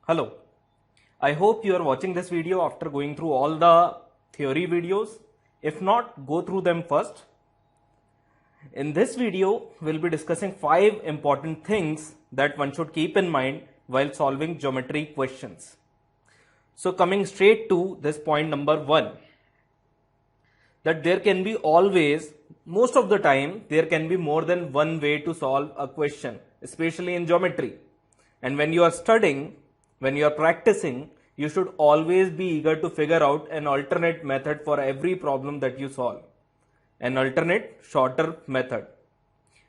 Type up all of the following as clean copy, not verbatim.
Hello, I hope you are watching this video after going through all the theory videos. If not, go through them first. In this video, we'll be discussing 5 important things that one should keep in mind while solving geometry questions. So coming straight to this point number 1, that there can be always, most of the time, there can be more than one way to solve a question, especially in geometry. And when you are studying, when you are practicing, you should always be eager to figure out an alternate method for every problem that you solve. An alternate, shorter method.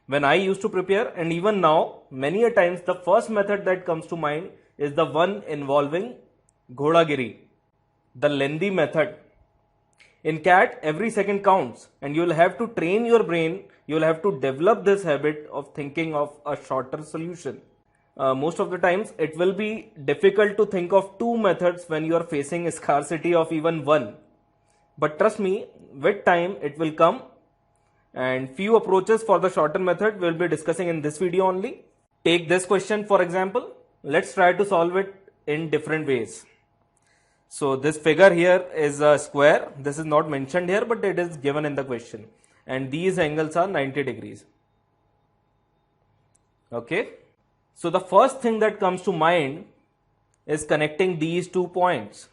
When I used to prepare, and even now, many a times the first method that comes to mind is the one involving Ghodagiri, the lengthy method. In CAT, every second counts, and you will have to train your brain, you will have to develop this habit of thinking of a shorter solution. Most of the times, it will be difficult to think of 2 methods when you are facing a scarcity of even 1. But trust me, with time it will come, and few approaches for the shorter method we will be discussing in this video only. Take this question for example. Let's try to solve it in different ways. So this figure here is a square. This is not mentioned here, but it is given in the question. And these angles are 90 degrees. Okay. So the first thing that comes to mind is connecting these 2 points.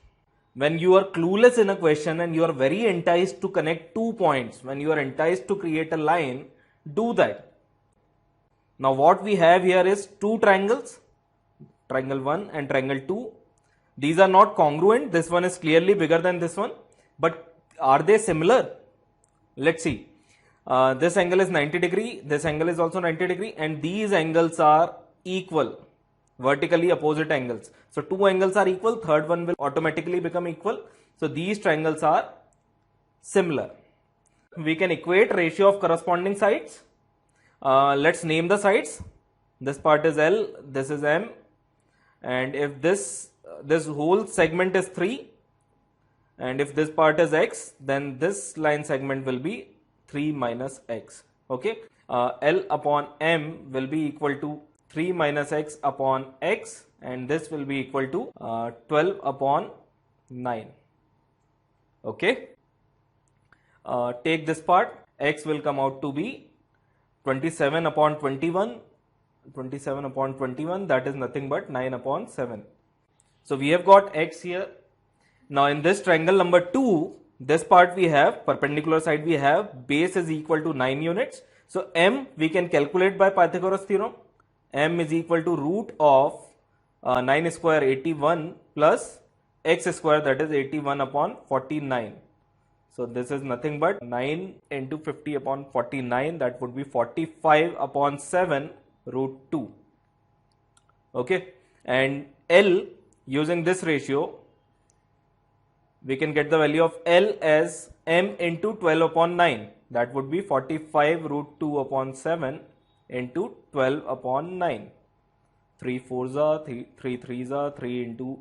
When you are clueless in a question and you are very enticed to connect 2 points, when you are enticed to create a line, do that. Now what we have here is 2 triangles, triangle 1 and triangle 2. These are not congruent. This one is clearly bigger than this one. But are they similar? Let's see. This angle is 90 degree. This angle is also 90 degree. And these angles are equal. Vertically opposite angles. So 2 angles are equal. Third one will automatically become equal. So these triangles are similar. We can equate ratio of corresponding sides. Let's name the sides. This part is L. This is M. And if this whole segment is 3, and if this part is x, then this line segment will be 3 minus x. Okay, L upon M will be equal to 3 minus x upon x, and this will be equal to 12 upon 9. Okay, take this part. X will come out to be 27 upon 21. 27 upon 21, that is nothing but 9 upon 7. So we have got x here. Now in this triangle number 2, this part we have, perpendicular side we have, base is equal to 9 units. So m we can calculate by Pythagoras theorem. M is equal to root of 9 square 81 plus x square, that is 81 upon 49. So this is nothing but 9 into 50 upon 49, that would be 45 upon 7 root 2. Okay, and L, using this ratio, we can get the value of L as m into 12 upon 9. That would be 45 root 2 upon 7 into 12 upon 9. 3 4s are 3 3s are 3 into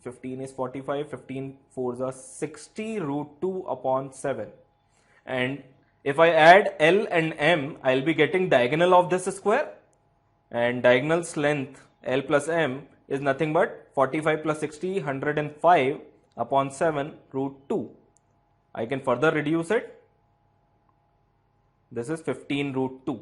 15 is 45. 15 4s are 60 root 2 upon 7. And if I add L and M, I will be getting diagonal of this square. And diagonal's length L plus M is nothing but 45 plus 60, 105 upon 7 root 2. I can further reduce it. This is 15 root 2.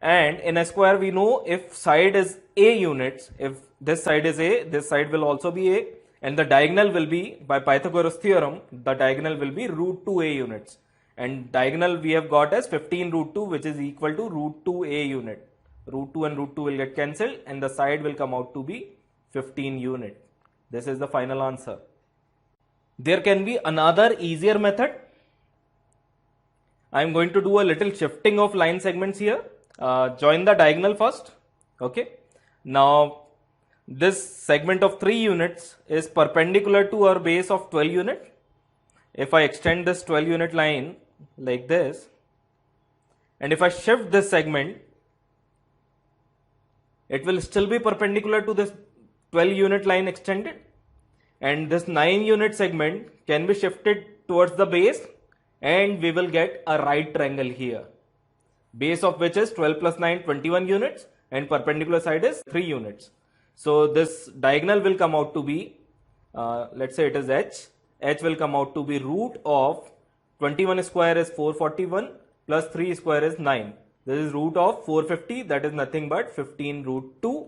And in a square we know if side is A units, if this side is A, this side will also be A. And the diagonal will be, by Pythagoras theorem, the diagonal will be root 2A units. And diagonal we have got as 15 root 2, which is equal to root 2A unit. Root 2 and root 2 will get cancelled, and the side will come out to be 15 unit. This is the final answer. There can be another easier method. I am going to do a little shifting of line segments here. Join the diagonal first. Okay. Now this segment of 3 units is perpendicular to our base of 12 unit. If I extend this 12 unit line like this, and if I shift this segment, it will still be perpendicular to this 12 unit line extended, and this 9 unit segment can be shifted towards the base, and we will get a right triangle here. base of which is 12 plus 9, 21 units, and perpendicular side is 3 units. So this diagonal will come out to be, let's say it is h will come out to be root of 21 square is 441 plus 3 square is 9. This is root of 450, that is nothing but 15 root 2,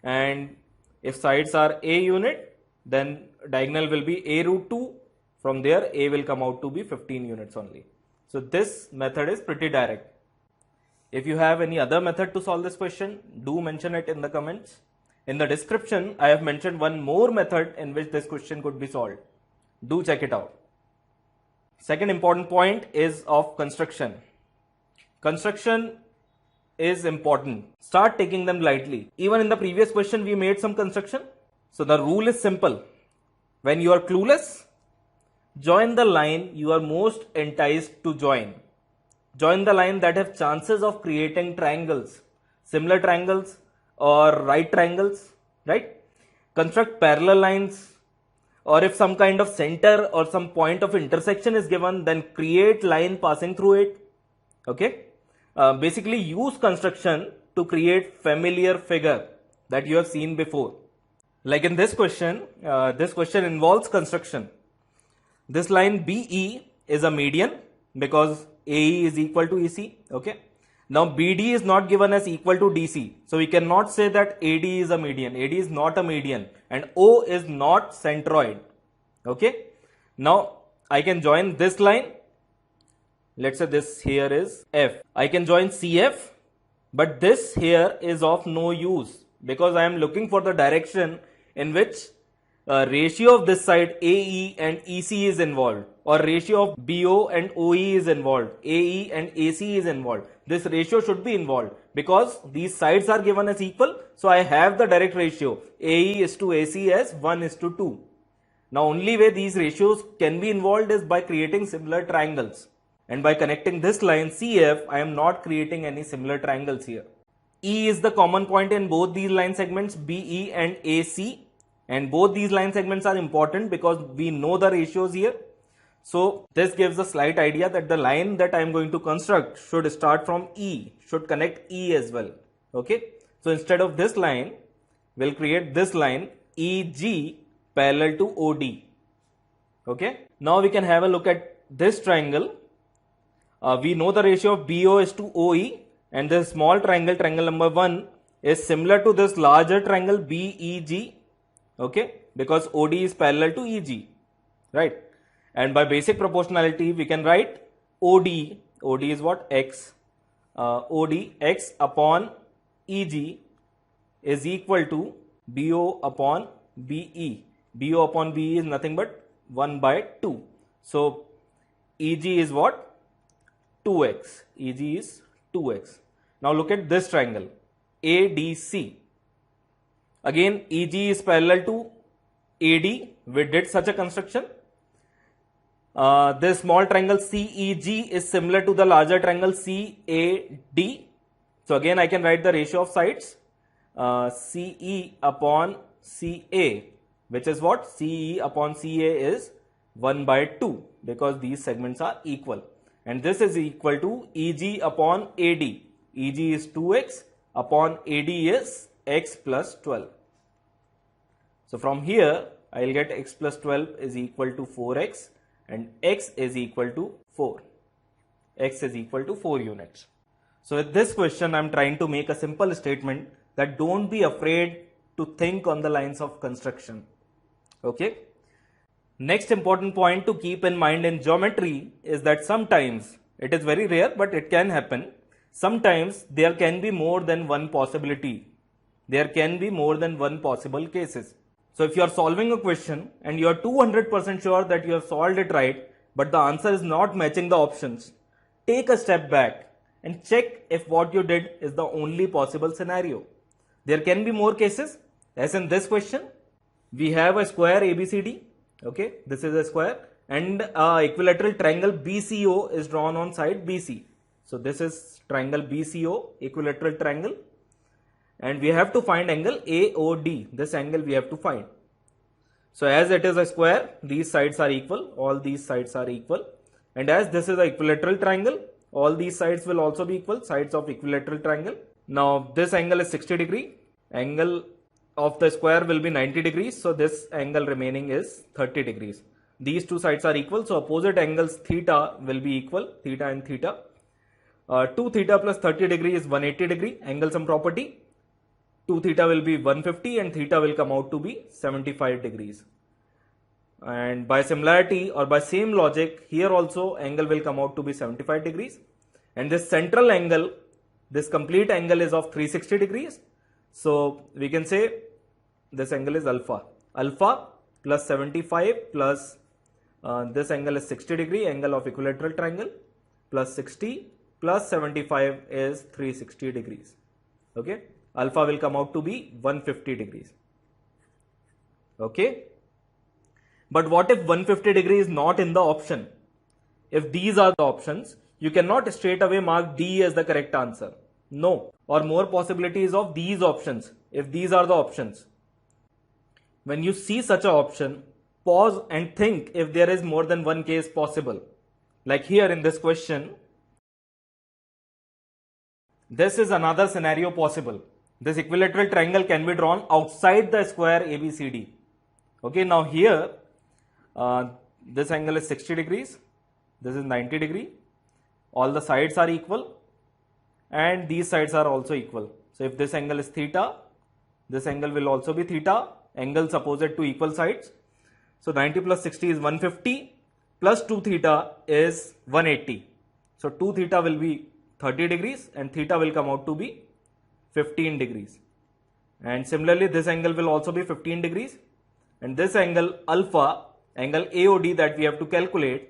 and if sides are a unit, then diagonal will be a root 2. From there a will come out to be 15 units only. So this method is pretty direct. If you have any other method to solve this question, do mention it in the comments. In the description, I have mentioned one more method in which this question could be solved. Do check it out. Second important point is of construction. Construction is important. Start taking them lightly. Even in the previous question, we made some construction. So the rule is simple. When you are clueless, join the line you are most enticed to join. Join the line that have chances of creating triangles, similar triangles or right triangles, right? Construct parallel lines, or if some kind of center or some point of intersection is given, then create line passing through it. Okay? Basically use construction to create familiar figure that you have seen before. Like in this question involves construction. This line BE is a median because AE is equal to EC. Okay. Now BD is not given as equal to DC. So we cannot say that AD is a median. AD is not a median and O is not centroid. Okay. Now I can join this line. Let's say this here is F. I can join CF, but this here is of no use because I am looking for the direction in which ratio of this side AE and EC is involved, or ratio of BO and OE is involved, AE and AC is involved. This ratio should be involved because these sides are given as equal. So I have the direct ratio AE is to AC as 1 is to 2. Now only way these ratios can be involved is by creating similar triangles. And by connecting this line CF, I am not creating any similar triangles here. E is the common point in both these line segments BE and AC. And both these line segments are important because we know the ratios here. So this gives a slight idea that the line that I am going to construct should start from E, should connect E as well. Okay. So instead of this line, we'll create this line EG parallel to OD. Okay. Now we can have a look at this triangle. We know the ratio of BO is to OE, and this small triangle, triangle number 1, is similar to this larger triangle BEG. Okay, because OD is parallel to EG, right? And by basic proportionality, we can write OD is what? X. OD X upon EG is equal to BO upon BE. BO upon BE is nothing but 1 by 2. So EG is what? 2x. EG is 2x. Now look at this triangle ADC. Again, EG is parallel to AD. We did such a construction. This small triangle CEG is similar to the larger triangle CAD. So again, I can write the ratio of sides CE upon CA, which is what? CE upon CA is 1 by 2 because these segments are equal. And this is equal to EG upon AD. EG is 2x upon AD is x plus 12. So from here, I will get x plus 12 is equal to 4x and x is equal to 4. X is equal to 4 units. So with this question, I am trying to make a simple statement that don't be afraid to think on the lines of construction. Okay. Next important point to keep in mind in geometry is that sometimes, it is very rare but it can happen, sometimes there can be more than one possibility. There can be more than one possible cases. So if you are solving a question and you are 200% sure that you have solved it right, but the answer is not matching the options, take a step back and check if what you did is the only possible scenario. There can be more cases, as in this question. We have a square ABCD. Okay, this is a square and equilateral triangle BCO is drawn on side BC. So this is triangle BCO, equilateral triangle, and we have to find angle AOD. This angle we have to find. So as it is a square, these sides are equal, all these sides are equal, and as this is an equilateral triangle, All these sides will also be equal, sides of equilateral triangle. Now this angle is 60 degree. Angle of the square will be 90 degrees. So this angle remaining is 30 degrees. These two sides are equal. So opposite angles theta will be equal, theta and theta. 2 theta plus 30 degree is 180 degree, angle sum property. 2 theta will be 150 and theta will come out to be 75 degrees. And by similarity or by same logic, here also angle will come out to be 75 degrees. And this central angle, this complete angle is of 360 degrees. So we can say this angle is alpha. Alpha plus 75 plus this angle is 60 degree, angle of equilateral triangle, plus 60 plus 75 is 360 degrees. Okay. Alpha will come out to be 150 degrees. Okay. But what if 150 degree is not in the option? If these are the options, you cannot straight away mark D as the correct answer. No. Or more possibilities of these options. If these are the options. When you see such an option, pause and think if there is more than one case possible. Like here in this question, this is another scenario possible. This equilateral triangle can be drawn outside the square ABCD. Okay, now here, this angle is 60 degrees, this is 90 degree, all the sides are equal and these sides are also equal. So if this angle is theta, this angle will also be theta, angles opposite to equal sides. So 90 plus 60 is 150 plus 2 theta is 180. So 2 theta will be 30 degrees and theta will come out to be 15 degrees. And similarly, this angle will also be 15 degrees. And this angle alpha, angle AOD that we have to calculate,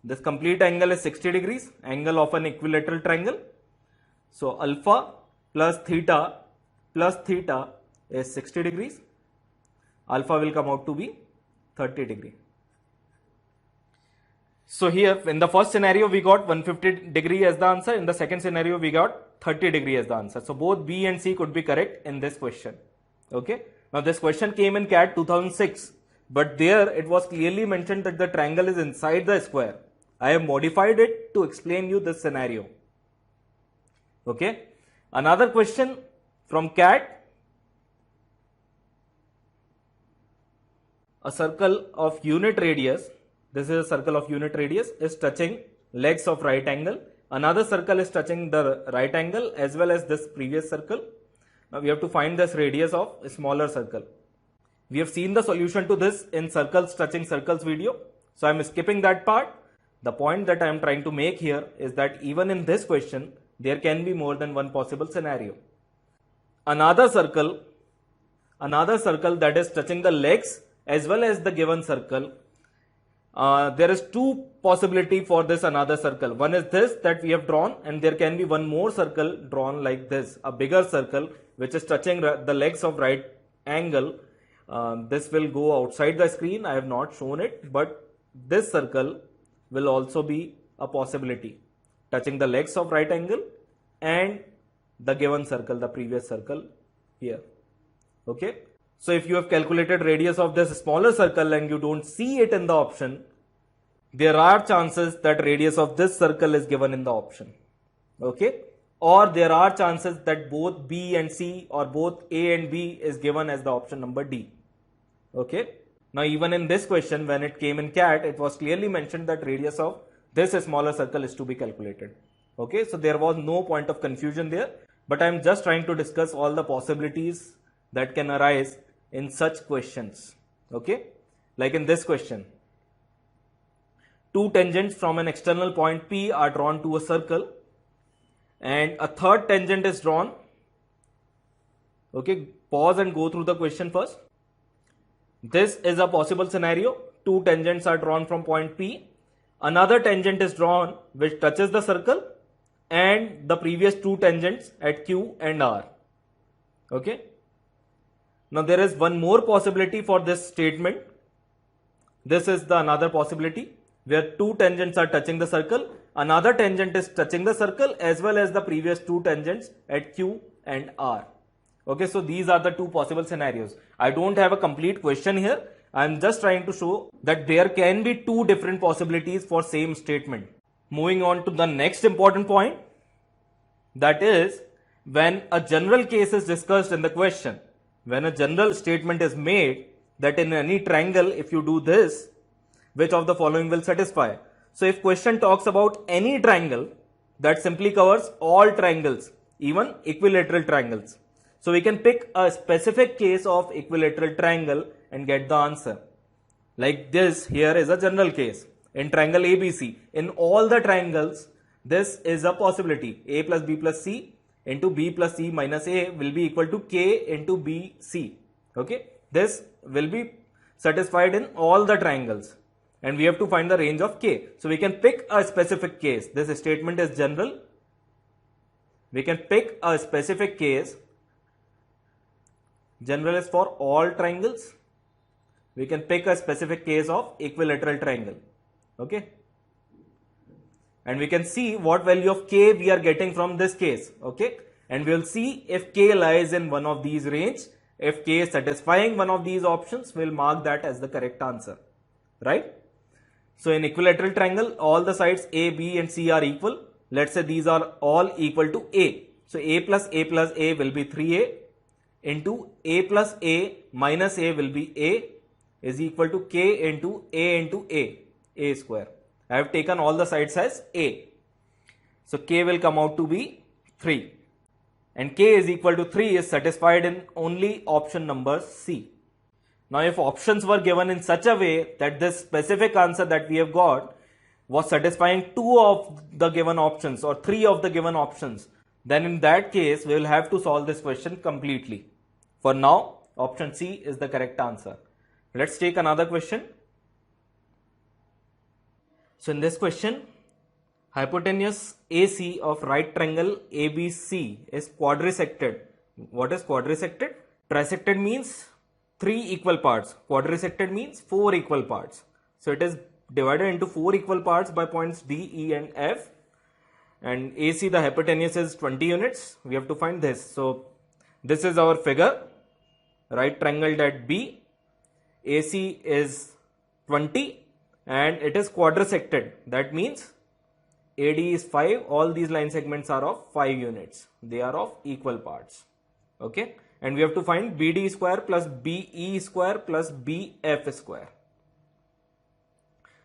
this complete angle is 60 degrees, angle of an equilateral triangle. So alpha plus theta is 60 degrees. Alpha will come out to be 30 degree. So here in the first scenario we got 150 degree as the answer. In the second scenario we got 30 degree as the answer. So both B and C could be correct in this question. Okay. Now this question came in CAT 2006, but there it was clearly mentioned that the triangle is inside the square. I have modified it to explain you this scenario. Okay. Another question from CAT. A circle of unit radius, this is a circle of unit radius, is touching legs of right angle. Another circle is touching the right angle as well as this previous circle. Now we have to find this radius of a smaller circle. We have seen the solution to this in circles touching circles video. So I am skipping that part. The point that I am trying to make here is that even in this question, there can be more than one possible scenario. Another circle that is touching the legs as well as the given circle, there is two possibility for this another circle. One is this that we have drawn, and there can be one more circle drawn like this, a bigger circle which is touching the legs of right angle. This will go outside the screen. I have not shown it, but this circle will also be a possibility, touching the legs of right angle and the given circle, the previous circle here. Okay. So if you have calculated radius of this smaller circle and you don't see it in the option, there are chances that radius of this circle is given in the option. Okay. Or there are chances that both B and C or both A and B is given as the option number D. Okay. Now even in this question, when it came in CAT, it was clearly mentioned that radius of this smaller circle is to be calculated. Okay. So there was no point of confusion there, but I am just trying to discuss all the possibilities that can arise in such questions. Okay. Like in this question, two tangents from an external point P are drawn to a circle and a third tangent is drawn. Okay. Pause and go through the question first. This is a possible scenario. Two tangents are drawn from point P. Another tangent is drawn which touches the circle and the previous two tangents at Q and R. Okay. Now there is one more possibility for this statement. This is the another possibility where two tangents are touching the circle. Another tangent is touching the circle as well as the previous two tangents at Q and R. Okay, so these are the two possible scenarios. I don't have a complete question here. I am just trying to show that there can be two different possibilities for same statement. Moving on to the next important point, that is when a general case is discussed in the question, when a general statement is made that in any triangle, if you do this, which of the following will satisfy? So if question talks about any triangle, that simply covers all triangles, even equilateral triangles. So we can pick a specific case of equilateral triangle and get the answer. Like this here is a general case. In triangle ABC, in all the triangles, this is a possibility. A plus B plus C into B plus C minus A will be equal to K into BC. Okay, this will be satisfied in all the triangles, and we have to find the range of K. So we can pick a specific case. This statement is general. We can pick a specific case. General is for all triangles. We can pick a specific case of equilateral triangle. Okay, and we can see what value of K we are getting from this case. Okay, and we will see if K lies in one of these range. If K is satisfying one of these options, we will mark that as the correct answer, right? So in equilateral triangle, all the sides A, B and C are equal. Let's say these are all equal to A. So A plus A will be 3A into A plus A minus A will be A is equal to K into A square. I have taken all the sides as A. So K will come out to be 3. And K is equal to 3 is satisfied in only option number C. Now if options were given in such a way that this specific answer that we have got was satisfying 2 of the given options or 3 of the given options, then in that case we will have to solve this question completely. For now, option C is the correct answer. Let's take another question. So in this question, hypotenuse AC of right triangle ABC is quadrisected. What is quadrisected? Trisected means 3 equal parts. Quadrisected means 4 equal parts. So it is divided into 4 equal parts by points D, E and F. And AC, the hypotenuse is 20 units. We have to find this. So this is our figure. Right triangle at B. AC is 20 and it is quadrisected. That means AD is 5. All these line segments are of 5 units. They are of equal parts. Okay. And we have to find BD square plus BE square plus BF square.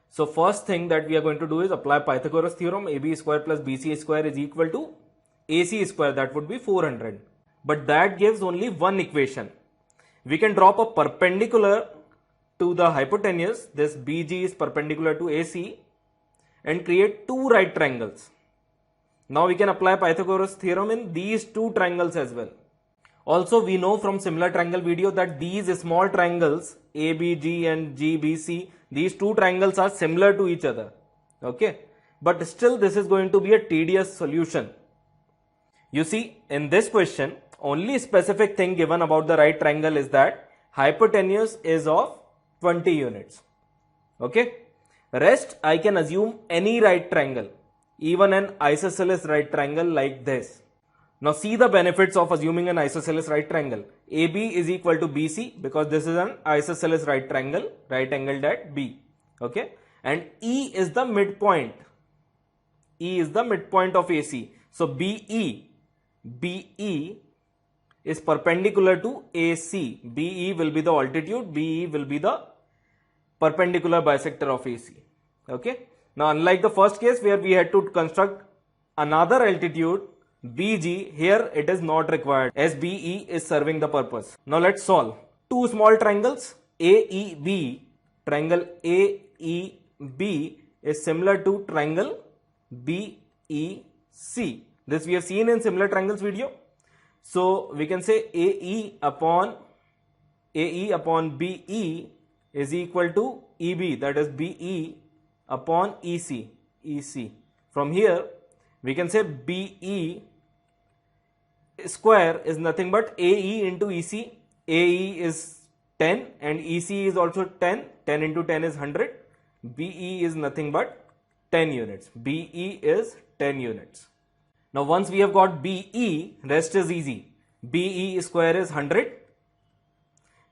So first thing that we are going to do is apply Pythagoras theorem. AB square plus BC square is equal to AC square. That would be 400. But that gives only one equation. We can drop a perpendicular to the hypotenuse. This BG is perpendicular to AC and create 2 right triangles. Now we can apply Pythagoras theorem in these 2 triangles as well. Also, we know from similar triangle video that these small triangles ABG and GBC, these 2 triangles are similar to each other. Okay, but still this is going to be a tedious solution. You see, in this question, only specific thing given about the right triangle is that hypotenuse is of 20 units. Okay, rest I can assume any right triangle, even an isosceles right triangle like this. Now see the benefits of assuming an isosceles right triangle. AB is equal to BC because this is an isosceles right triangle, right angled at B. Okay, and E is the midpoint. E is the midpoint of AC. So BE is perpendicular to AC. BE will be the altitude. BE will be the perpendicular bisector of AC. Okay. Now unlike the first case where we had to construct another altitude, BG, here it is not required as BE is serving the purpose. Now let's solve. 2 small triangles AEB. Triangle AEB is similar to triangle BEC. This we have seen in similar triangles video. So we can say AE upon BE is equal to EB, that is BE upon EC. From here we can say BE square is nothing but AE into EC. AE is 10 and EC is also 10. 10 into 10 is 100. BE is nothing but 10 units. BE is 10 units. Now once we have got BE, rest is easy. BE square is 100.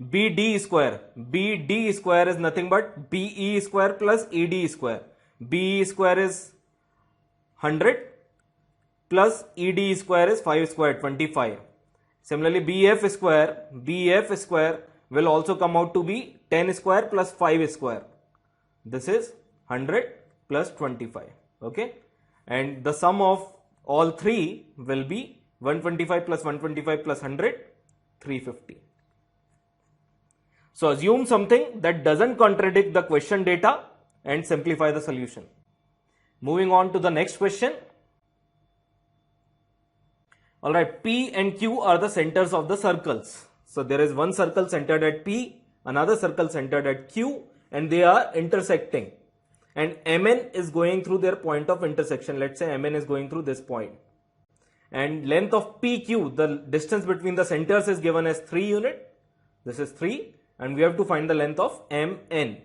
BD square is nothing but BE square plus ED square. BE square is 100 plus ED square is 5 square, 25. Similarly, BF square will also come out to be 10 square plus 5 square. This is 100 plus 25. Okay. And the sum of all three will be 125 plus 125 plus 100, 350. So assume something that doesn't contradict the question data and simplify the solution. Moving on to the next question. Alright, P and Q are the centers of the circles. So there is one circle centered at P, another circle centered at Q, and they are intersecting. And Mn is going through their point of intersection. Let's say Mn is going through this point. And length of PQ, the distance between the centers, is given as 3 unit. This is 3. And we have to find the length of Mn.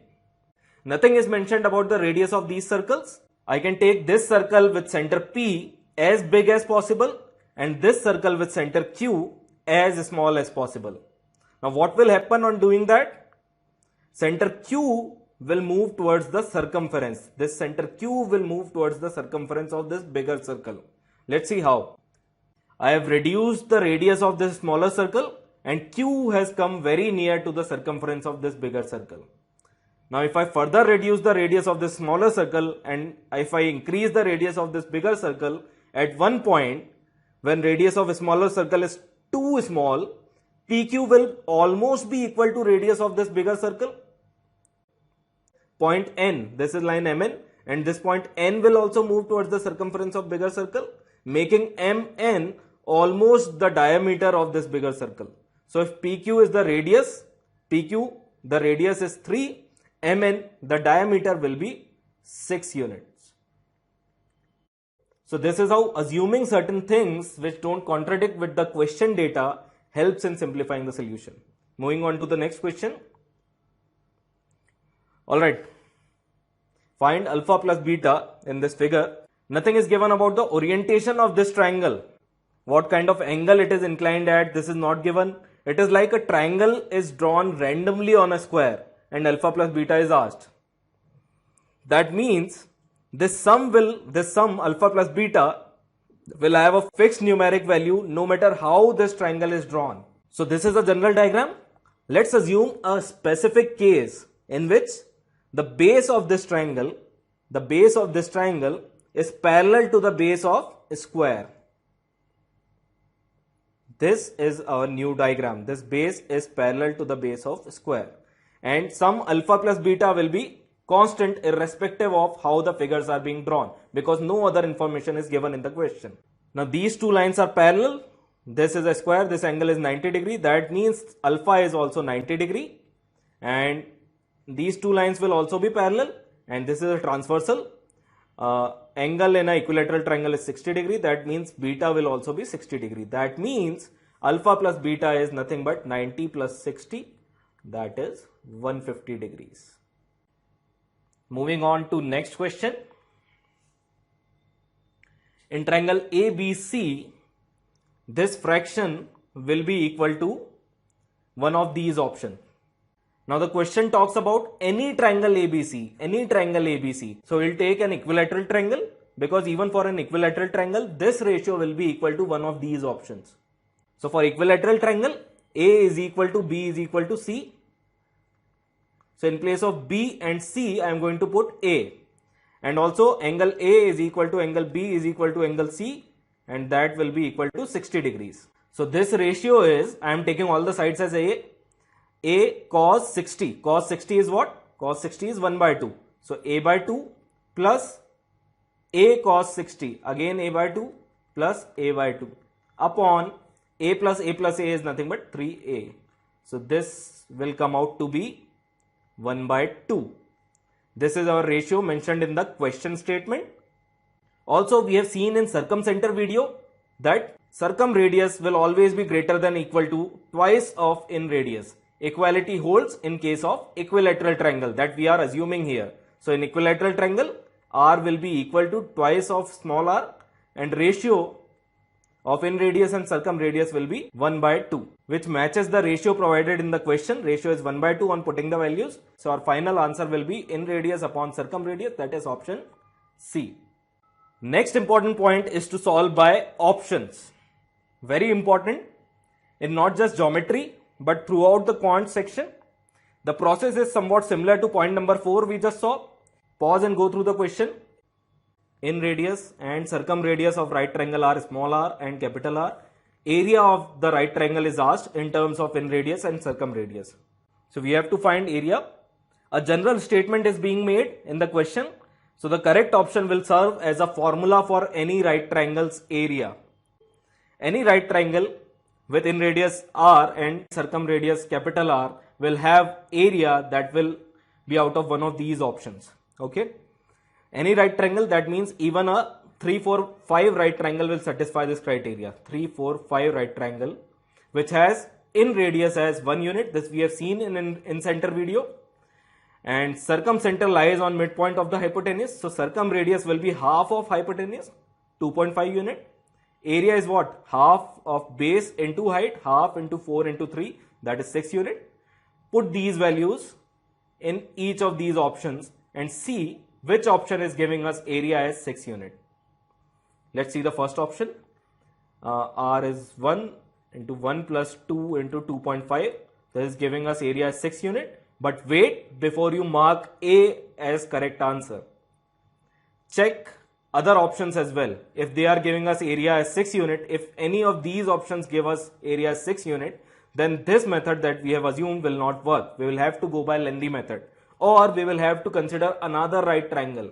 Nothing is mentioned about the radius of these circles. I can take this circle with center P as big as possible and this circle with center Q as small as possible. Now what will happen on doing that? Center Q will move towards the circumference. This center Q will move towards the circumference of this bigger circle. Let's see how. I have reduced the radius of this smaller circle and Q has come very near to the circumference of this bigger circle. Now if I further reduce the radius of this smaller circle and if I increase the radius of this bigger circle, at one point when radius of a smaller circle is too small, PQ will almost be equal to radius of this bigger circle. Point N, this is line Mn, and this point N will also move towards the circumference of bigger circle, making Mn almost the diameter of this bigger circle. So if PQ is the radius, PQ the radius is 3, Mn the diameter will be 6 units. So this is how assuming certain things which don't contradict with the question data helps in simplifying the solution. Moving on to the next question. Alright, find alpha plus beta in this figure. Nothing is given about the orientation of this triangle. What kind of angle it is inclined at, this is not given. It is like a triangle is drawn randomly on a square and alpha plus beta is asked. That means this sum alpha plus beta will have a fixed numeric value no matter how this triangle is drawn. So this is a general diagram. Let's assume a specific case in which the base of this triangle is parallel to the base of a square. This is our new diagram. This base is parallel to the base of a square. And some alpha plus beta will be constant irrespective of how the figures are being drawn because no other information is given in the question. Now these two lines are parallel. This is a square. This angle is 90 degree. That means alpha is also 90 degree. And these two lines will also be parallel. And this is a transversal. Angle in an equilateral triangle is 60 degree. That means beta will also be 60 degree. That means alpha plus beta is nothing but 90 plus 60. That is 150 degrees. Moving on to next question. In triangle ABC, this fraction will be equal to one of these options. Now the question talks about any triangle ABC. So we'll take an equilateral triangle because even for an equilateral triangle, this ratio will be equal to one of these options. So for equilateral triangle, A is equal to B is equal to C. So in place of B and C, I am going to put A. And also angle A is equal to angle B is equal to angle C, and that will be equal to 60 degrees. So this ratio is, I am taking all the sides as A cos 60. Cos 60 is what? Cos 60 is 1 by 2. So A by 2 plus A cos 60. Again A by 2 plus A by 2 upon A plus A is nothing but 3A. So this will come out to be 1 by 2. This is our ratio mentioned in the question statement. Also, we have seen in circumcenter video that circumradius will always be greater than equal to twice of in radius. Equality holds in case of equilateral triangle that we are assuming here. So in equilateral triangle, r will be equal to twice of small r and ratio of in radius and circumradius will be 1 by 2, which matches the ratio provided in the question. Ratio is 1 by 2 on putting the values. So our final answer will be in radius upon circumradius, that is option C. Next important point is to solve by options. Very important in not just geometry but throughout the quant section. The process is somewhat similar to point number 4 we just saw. Pause and go through the question. In radius and circumradius of right triangle are small r and capital R. Area of the right triangle is asked in terms of in radius and circumradius. So we have to find area. A general statement is being made in the question. So the correct option will serve as a formula for any right triangle's area. Any right triangle with in radius r and circumradius capital R will have area that will be out of one of these options. Okay. Any right triangle, that means even a 3, 4, 5 right triangle will satisfy this criteria. 3, 4, 5 right triangle which has in radius as 1 unit. This we have seen in center video. And circumcenter lies on midpoint of the hypotenuse. So circumradius will be half of hypotenuse, 2.5 unit. Area is what? Half of base into height, half into 4 into 3, that is 6 unit. Put these values in each of these options and see which option is giving us area as 6 unit. Let's see the first option. R is 1 into 1 plus 2 into 2.5. This is giving us area as 6 unit. But wait, before you mark A as correct answer, check other options as well. If they are giving us area as 6 unit, if any of these options give us area as 6 unit, then this method that we have assumed will not work. We will have to go by lengthy method, or we will have to consider another right triangle.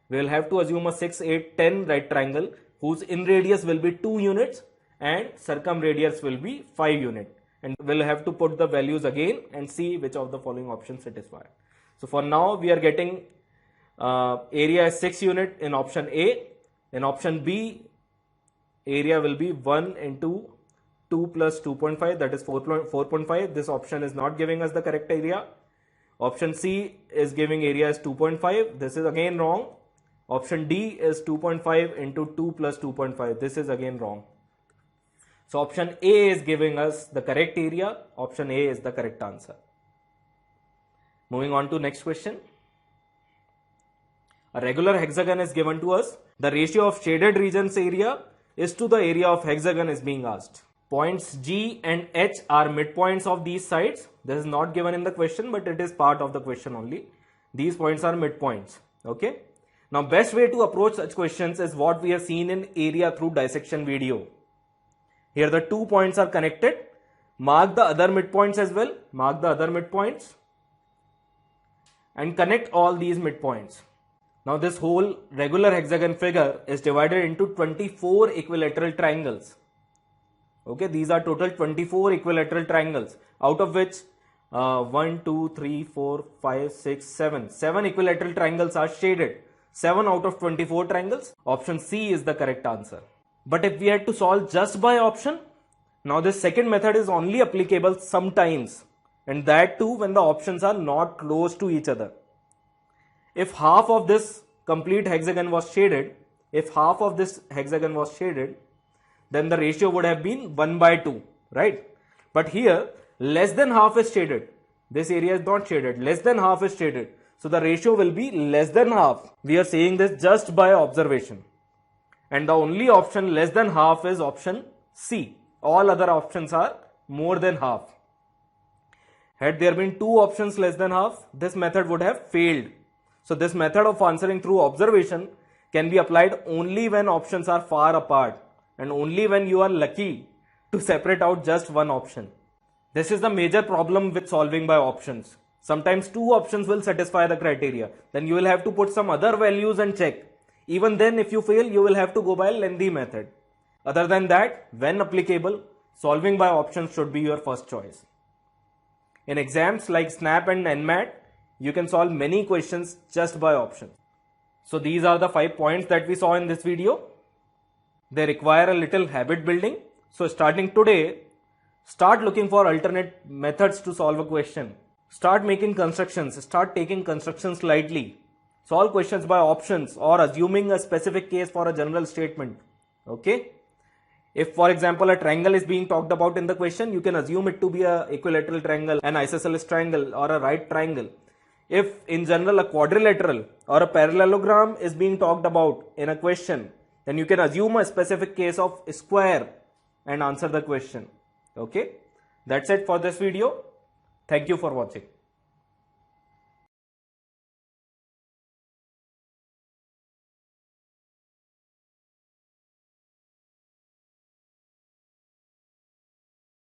We will have to assume a 6, 8, 10 right triangle whose in radius will be 2 units and circumradius will be 5 unit. And we'll have to put the values again and see which of the following options satisfy. So for now we are getting area as 6 unit in option A. In option B, area will be 1 into 2 plus 2.5, that is 4.5. This option is not giving us the correct area. Option C is giving area as 2.5. This is again wrong. Option D is 2.5 into 2 plus 2.5. This is again wrong. So option A is giving us the correct area. Option A is the correct answer. Moving on to next question. A regular hexagon is given to us. The ratio of shaded region's area is to the area of hexagon is being asked. Points G and H are midpoints of these sides. This is not given in the question, but it is part of the question only. These points are midpoints. Okay. Now best way to approach such questions is what we have seen in area through dissection video. Here the 2 points are connected. Mark the other midpoints as well. Mark the other midpoints and connect all these midpoints. Now this whole regular hexagon figure is divided into 24 equilateral triangles. Okay, these are total 24 equilateral triangles, out of which 1, 2, 3, 4, 5, 6, 7. 7 equilateral triangles are shaded. 7 out of 24 triangles. Option C is the correct answer. But if we had to solve just by option, now this second method is only applicable sometimes, and that too when the options are not close to each other. If half of this complete hexagon was shaded, then the ratio would have been 1 by 2, right? But here less than half is shaded. This area is not shaded. Less than half is shaded. So the ratio will be less than half. We are saying this just by observation. And the only option less than half is option C. All other options are more than half. Had there been 2 options less than half, this method would have failed. So this method of answering through observation can be applied only when options are far apart and only when you are lucky to separate out just one option. This is the major problem with solving by options. Sometimes 2 options will satisfy the criteria. Then you will have to put some other values and check. Even then, if you fail, you will have to go by lengthy method. Other than that, when applicable, solving by options should be your first choice. In exams like SNAP and NMAT, you can solve many questions just by options. So these are the 5 points that we saw in this video. They require a little habit building. So starting today, start looking for alternate methods to solve a question. Start making constructions. Start taking constructions lightly. Solve questions by options or assuming a specific case for a general statement. Okay. If for example a triangle is being talked about in the question, you can assume it to be a equilateral triangle, an isosceles triangle or a right triangle. if in general a quadrilateral or a parallelogram is being talked about in a question, then you can assume a specific case of square and answer the question. Okay, that's it for this video. Thank you for watching.